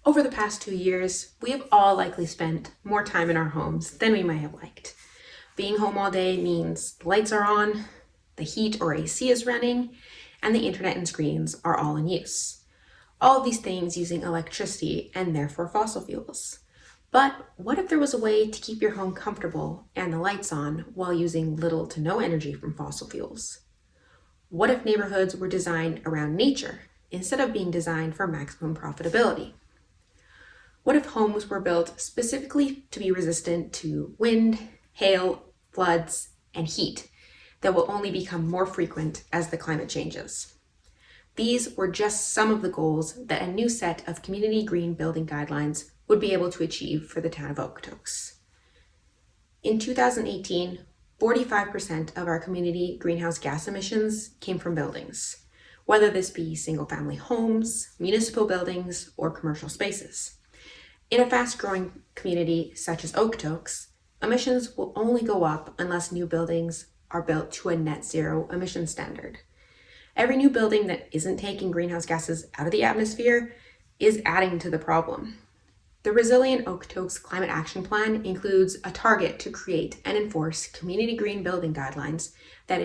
Over the past 2 years, we have all likely spent more time in our homes than we might have liked. Being home all day means the lights are on, the heat or AC is running, and the internet and screens are all in use. All of these things using electricity and therefore fossil fuels. But what if there was a way to keep your home comfortable and the lights on while using little to no energy from fossil fuels? What if neighborhoods were designed around nature instead of being designed for maximum profitability? What if homes were built specifically to be resistant to wind, hail, floods, and heat that will only become more frequent as the climate changes? These were just some of the goals that a new set of community green building guidelines would be able to achieve for the town of Okotoks. In 2018, 45% of our community greenhouse gas emissions came from buildings, whether this be single-family homes, municipal buildings, or commercial spaces. In a fast-growing community such as Okotoks, emissions will only go up unless new buildings are built to a net zero emission standard. Every new building that isn't taking greenhouse gases out of the atmosphere is adding to the problem. The Resilient Okotoks Climate Action Plan includes a target to create and enforce community green building guidelines that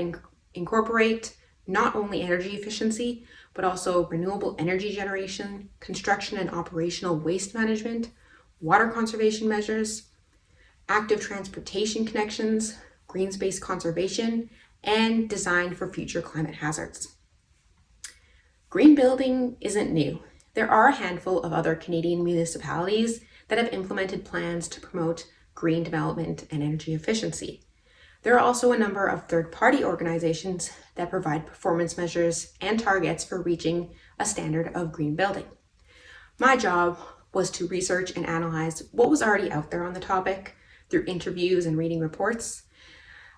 incorporate not only energy efficiency, but also renewable energy generation, construction and operational waste management, water conservation measures, active transportation connections, green space conservation, and design for future climate hazards. Green building isn't new. There are a handful of other Canadian municipalities that have implemented plans to promote green development and energy efficiency. There are also a number of third-party organizations that provide performance measures and targets for reaching a standard of green building. My job was to research and analyze what was already out there on the topic through interviews and reading reports.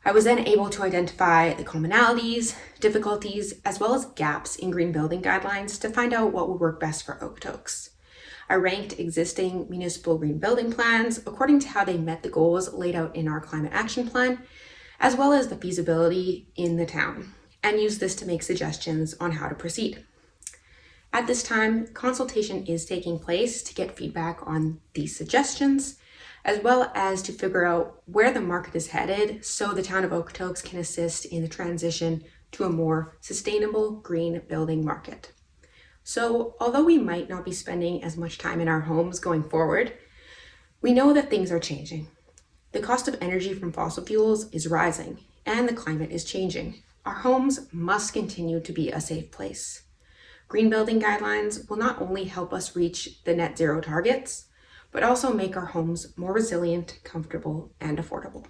I was then able to identify the commonalities, difficulties, as well as gaps in green building guidelines to find out what would work best for Okotoks. I ranked existing municipal green building plans according to how they met the goals laid out in our climate action plan, as well as the feasibility in the town, and used this to make suggestions on how to proceed. At this time, consultation is taking place to get feedback on these suggestions, as well as to figure out where the market is headed so the town of Okotoks can assist in the transition to a more sustainable green building market. So although we might not be spending as much time in our homes going forward, we know that things are changing. The cost of energy from fossil fuels is rising and the climate is changing. Our homes must continue to be a safe place. Green building guidelines will not only help us reach the net zero targets, but also make our homes more resilient, comfortable, and affordable.